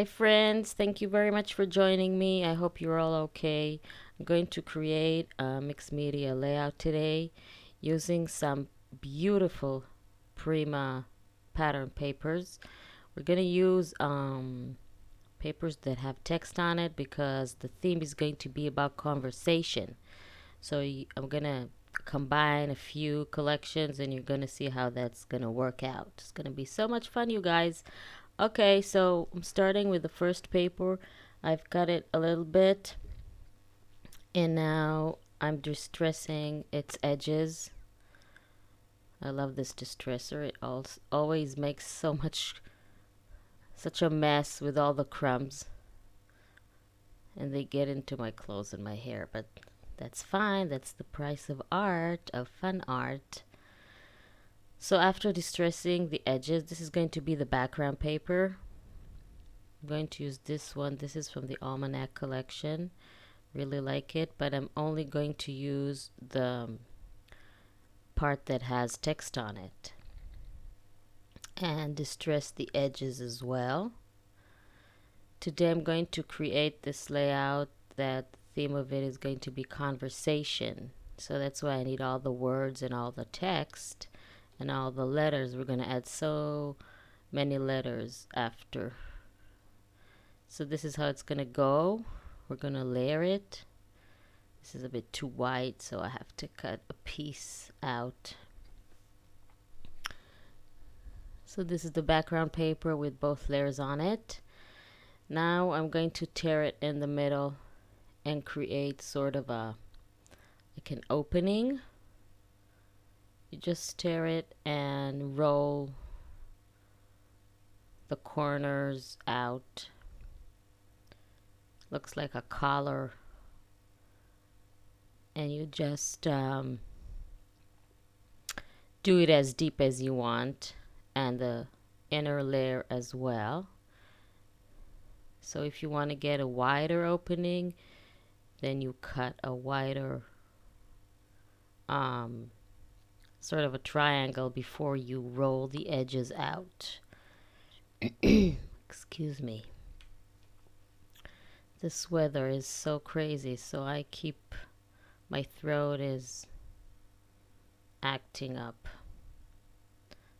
Hi friends, thank you very much for joining me. I hope you're all okay. I'm going to create a mixed media layout today using some beautiful Prima pattern papers. We're going to use papers that have text on it because the theme is going to be about conversation. So I'm going to combine a few collections and you're going to see how that's going to work out. It's going to be so much fun, you guys. Okay, so I'm starting with the first paper. I've cut it a little bit and now I'm distressing its edges. I love this distresser. It always makes such a mess with all the crumbs, and they get into my clothes and my hair, but that's fine. That's the price of art, of fun art. So after distressing the edges, this is going to be the background paper. I'm going to use this one. This is from the Almanac collection. Really like it, but I'm only going to use the part that has text on it and distress the edges as well. Today I'm going to create this layout that the theme of it is going to be conversation. So that's why I need all the words and all the text and all the letters. We're going to add so many letters after. So this is how it's going to go. We're going to layer it. This is a bit too wide, so I have to cut a piece out. So this is the background paper with both layers on it. Now I'm going to tear it in the middle and create sort of like an opening. You just tear it and roll the corners out. Looks like a collar. And you just do it as deep as you want, and the inner layer as well. So if you want to get a wider opening, then you cut a wider sort of a triangle before you roll the edges out. Excuse me. This weather is so crazy, so my throat is acting up.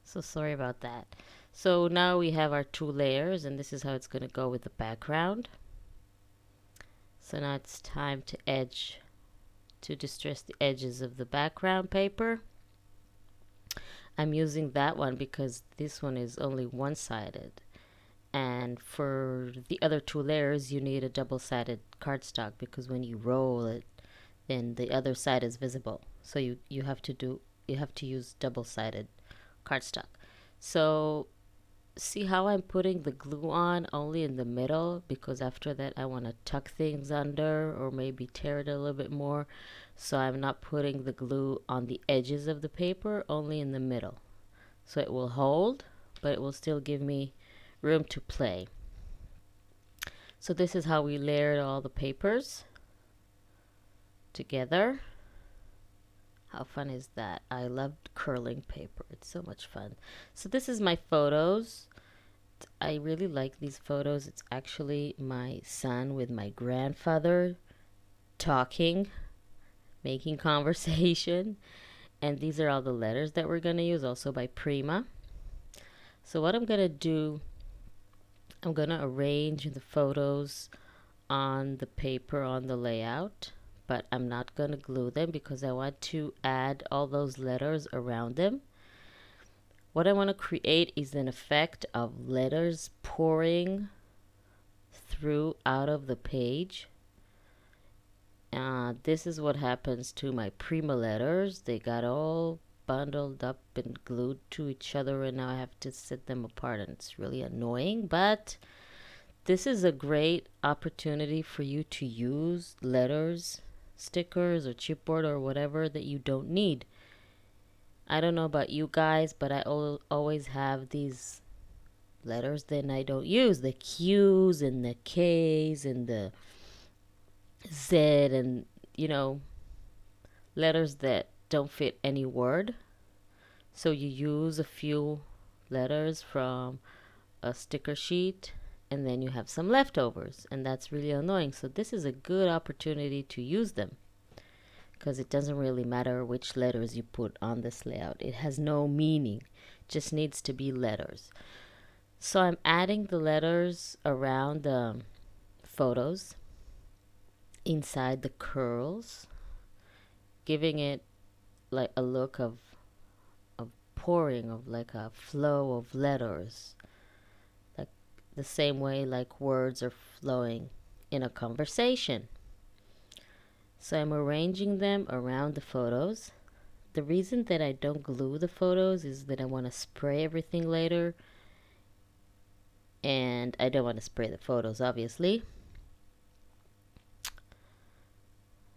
So sorry about that. So now we have our two layers, and this is how it's going to go with the background. So now it's time to distress the edges of the background paper. I'm using that one because this one is only one-sided. And for the other two layers, you need a double-sided cardstock because when you roll it, then the other side is visible. So you have to use double-sided cardstock. So see how I'm putting the glue on only in the middle, because after that I want to tuck things under or maybe tear it a little bit more. So I'm not putting the glue on the edges of the paper, only in the middle. So it will hold, but it will still give me room to play. So this is how we layered all the papers together. How fun is that? I loved curling paper. It's so much fun. So this is my photos. I really like these photos. It's actually my son with my grandfather talking, making conversation. And these are all the letters that we're going to use, also by Prima. So what I'm going to do, I'm going to arrange the photos on the paper on the layout, but I'm not going to glue them because I want to add all those letters around them. What I want to create is an effect of letters pouring through out of the page. This is what happens to my Prima letters. They got all bundled up and glued to each other, and now I have to set them apart, and it's really annoying, but this is a great opportunity for you to use letters, stickers, or chipboard or whatever that you don't need. I don't know about you guys, but I always have these letters that I don't use. The Q's and the K's and the Z and, letters that don't fit any word. So you use a few letters from a sticker sheet and then you have some leftovers, and that's really annoying. So this is a good opportunity to use them, because it doesn't really matter which letters you put on this layout. It has no meaning, it just needs to be letters. So I'm adding the letters around the photos inside the curls, giving it like a look of pouring, of like a flow of letters, like the same way like words are flowing in a conversation. So I'm arranging them around the photos. The reason that I don't glue the photos is that I want to spray everything later, and I don't want to spray the photos, obviously.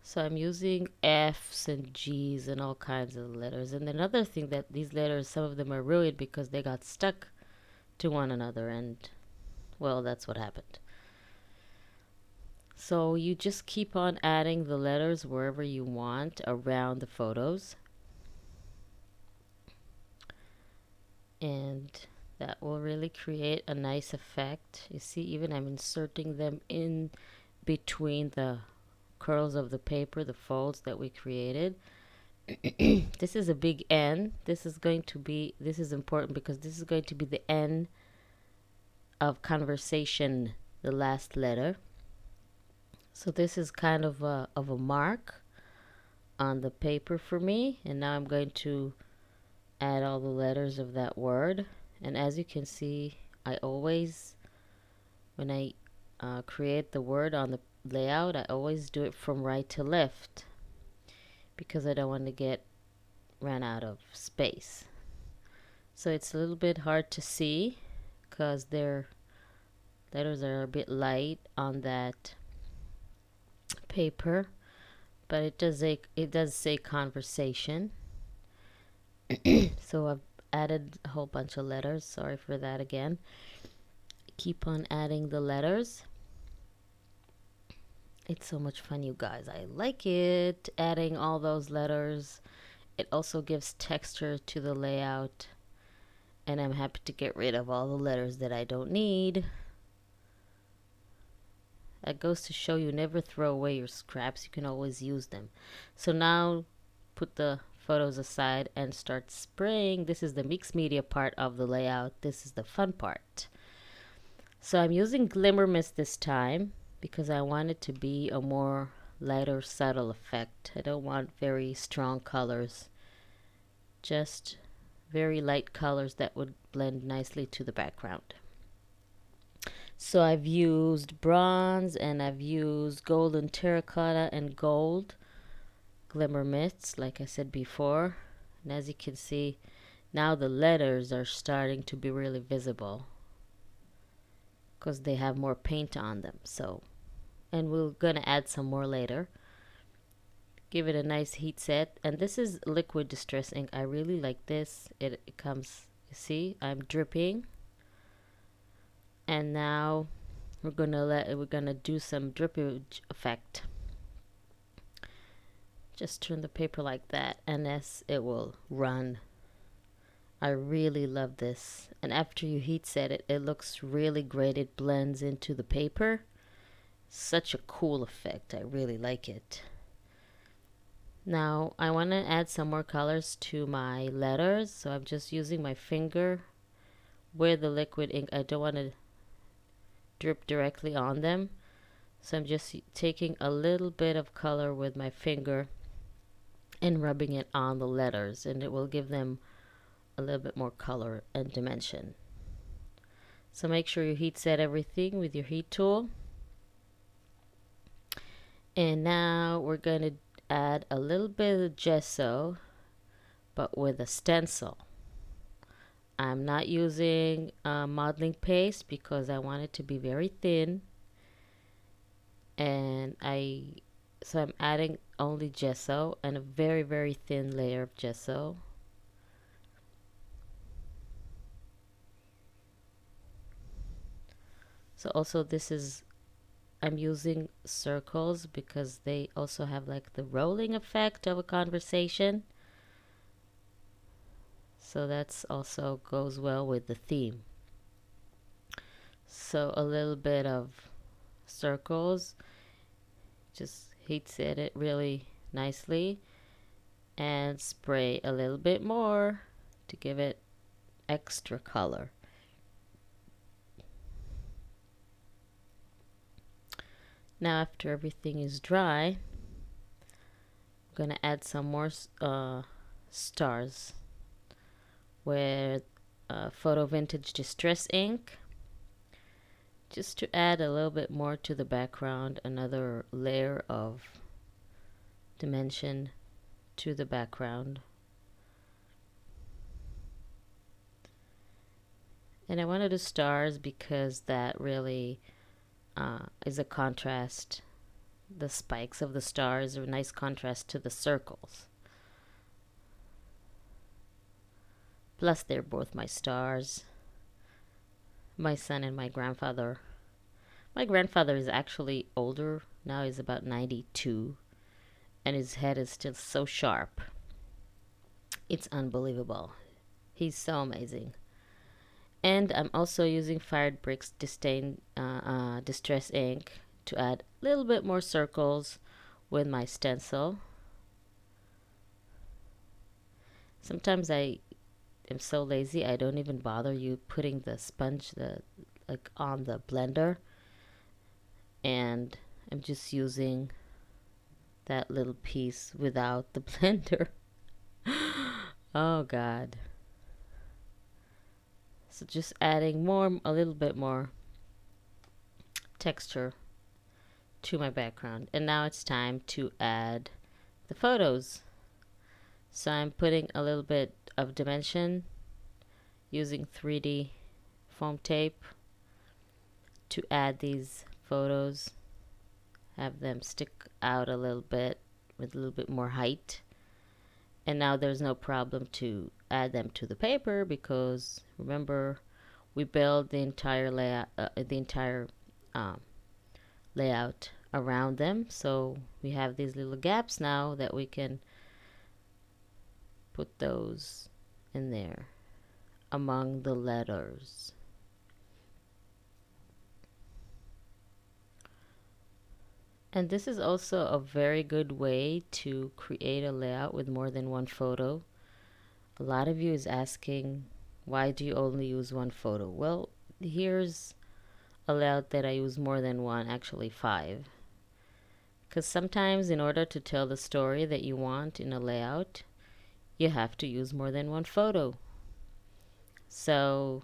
So I'm using F's and G's and all kinds of letters. And another thing, that these letters, some of them are ruined because they got stuck to one another, and well, that's what happened. So you just keep on adding the letters wherever you want around the photos, and that will really create a nice effect. You see, even I'm inserting them in between the curls of the paper, the folds that we created. This is a big N. This is important because this is going to be the N of conversation, the last letter. So this is kind of a mark on the paper for me, and now I'm going to add all the letters of that word. And as you can see, I always, when I create the word on the layout, I always do it from right to left, because I don't want to run out of space. So it's a little bit hard to see because their letters are a bit light on that paper, but it does say conversation. So I've added a whole bunch of letters. Sorry for that again. Keep on adding the letters. It's so much fun, you guys. I like it, adding all those letters. It also gives texture to the layout, and I'm happy to get rid of all the letters that I don't need. That goes to show you never throw away your scraps. You can always use them. So now put the photos aside and start spraying. This is the mixed media part of the layout. This is the fun part. So I'm using glimmer mist this time because I want it to be a more lighter, subtle effect. I don't want very strong colors, just very light colors that would blend nicely to the background. So I've used bronze, and I've used golden terracotta and gold glimmer mists, like I said before. And as you can see, now the letters are starting to be really visible because they have more paint on them. So, and we're gonna add some more later. Give it a nice heat set, and this is liquid distress ink. I really like this. It comes, you see, I'm dripping, and now we're gonna do some drippage effect. Just turn the paper like that, and as it will run. I really love this, and after you heat set it, it looks really great. It blends into the paper. Such a cool effect. I really like it. Now I want to add some more colors to my letters, so I'm just using my finger with the liquid ink. I don't want to drip directly on them, so I'm just taking a little bit of color with my finger and rubbing it on the letters, and it will give them a little bit more color and dimension. So make sure you heat set everything with your heat tool. And now we're going to add a little bit of gesso, but with a stencil. I'm not using modeling paste because I want it to be very thin, and so I'm adding only gesso and a very, very thin layer of gesso. So also I'm using circles because they also have like the rolling effect of a conversation. So that's also goes well with the theme. So a little bit of circles just heats it really nicely, and spray a little bit more to give it extra color. Now after everything is dry, I'm gonna add some more stars with Photo Vintage Distress ink, just to add a little bit more to the background, another layer of dimension to the background. And I wanted the stars because that really is a contrast. The spikes of the stars are a nice contrast to the circles. Plus they're both my stars. My son and my grandfather. My grandfather is actually older now. He's about 92, and his head is still so sharp. It's unbelievable. He's so amazing. And I'm also using Fired Bricks Distress ink to add a little bit more circles with my stencil. Sometimes I am so lazy I don't even bother putting the sponge on the blender, and I'm just using that little piece without the blender. Oh God. So just adding a little bit more texture to my background. And now it's time to add the photos. So I'm putting a little bit of dimension using 3D foam tape to add these photos, have them stick out a little bit with a little bit more height. And now there's no problem to add them to the paper, because remember, we build the entire layout around them. So we have these little gaps now that we can put those in there among the letters. And this is also a very good way to create a layout with more than one photo. A lot of you is asking, why do you only use one photo? Well, here's a layout that I use more than one, actually 5. Because sometimes in order to tell the story that you want in a layout, you have to use more than one photo. So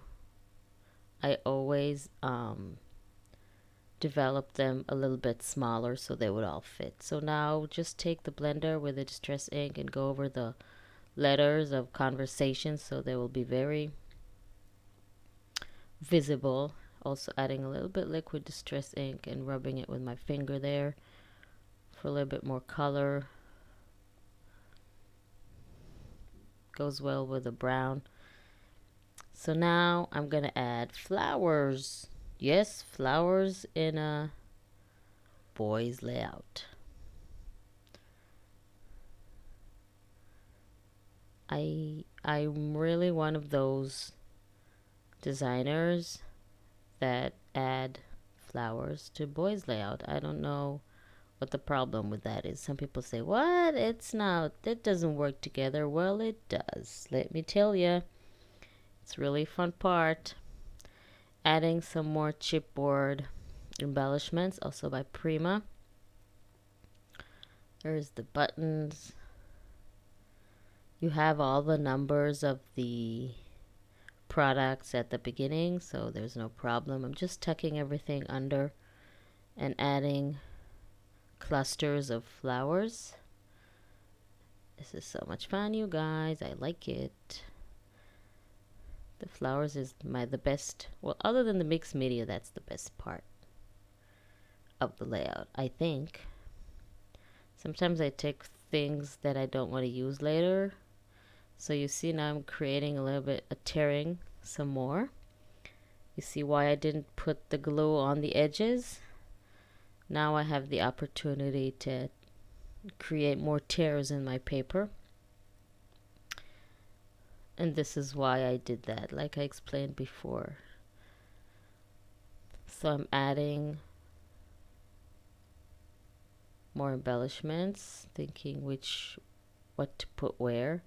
I always develop them a little bit smaller so they would all fit. So now just take the blender with the distress ink and go over the letters of conversation so they will be very visible. Also adding a little bit liquid distress ink and rubbing it with my finger there for a little bit more color. Goes well with the brown. So now I'm gonna add flowers. Yes, flowers in a boy's layout. I'm really one of those designers that add flowers to boys layout. I don't know what the problem with that is. Some people say, what? It doesn't work together. Well, it does. Let me tell you. It's really fun part. Adding some more chipboard embellishments, also by Prima. There's the buttons. You have all the numbers of the products at the beginning, so there's no problem. I'm just tucking everything under and adding clusters of flowers. This is so much fun, you guys. I like it. The flowers is the best. Well, other than the mixed media, that's the best part of the layout, I think. Sometimes I take things that I don't want to use later. So you see now I'm creating a little bit, tearing some more. You see why I didn't put the glue on the edges? Now I have the opportunity to create more tears in my paper. And this is why I did that, like I explained before. So I'm adding more embellishments, thinking what to put where.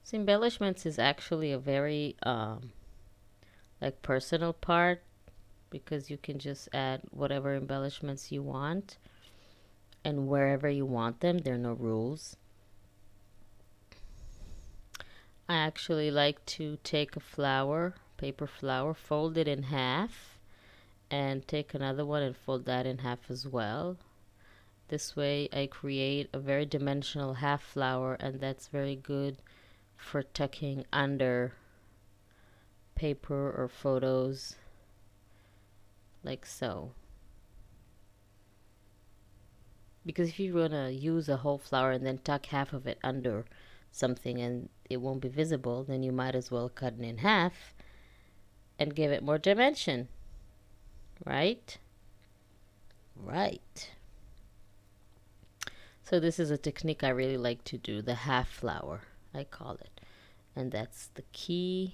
So embellishments is actually a very like personal part, because you can just add whatever embellishments you want and wherever you want them. There are no rules. I actually like to take a flower, paper flower, fold it in half, and take another one and fold that in half as well. This way I create a very dimensional half flower, and that's very good for tucking under paper or photos, like so. Because if you want to use a whole flower and then tuck half of it under something and it won't be visible, then you might as well cut it in half and give it more dimension, right? Right. So this is a technique I really like to do, the half flower, I call it. And that's the key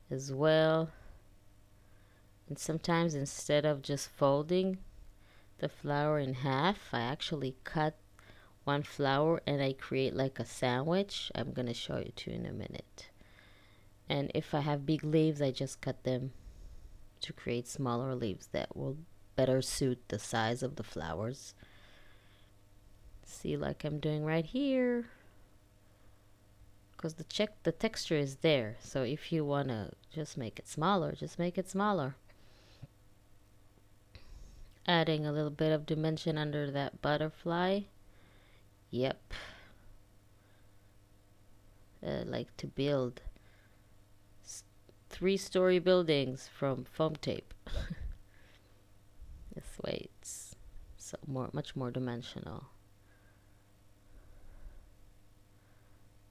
as well. And sometimes instead of just folding the flower in half, I actually cut one flower and I create like a sandwich. I'm going to show you to you in a minute. And if I have big leaves, I just cut them to create smaller leaves that will better suit the size of the flowers. See, like I'm doing right here, because the texture is there. So if you want to just make it smaller, just make it smaller. Adding a little bit of dimension under that butterfly. Yep. I like to build 3-story buildings from foam tape. This way it's so much more dimensional.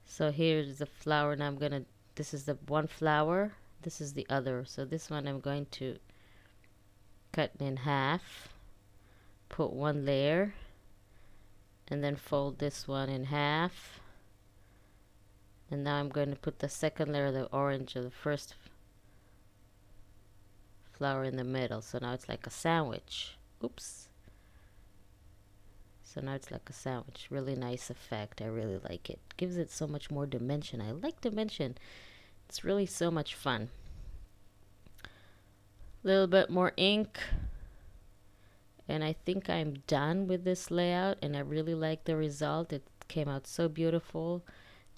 So here's the flower. Now this is the one flower, this is the other. So this one I'm going to cut in half, put one layer, and then fold this one in half. And now I'm going to put the second layer, the orange, of the first flower in the middle. So now it's like a sandwich. Oops. So now it's like a sandwich. Really nice effect. I really like it. Gives it so much more dimension. I like dimension. It's really so much fun. A little bit more ink. And I think I'm done with this layout, and I really like the result. It came out so beautiful.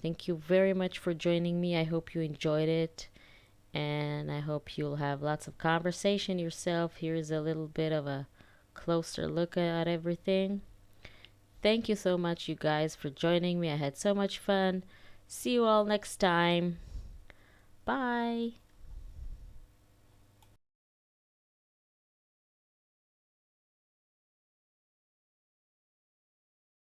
Thank you very much for joining me. I hope you enjoyed it, and I hope you'll have lots of conversation yourself. Here's a little bit of a closer look at everything. Thank you so much, you guys, for joining me. I had so much fun. See you all next time. Bye.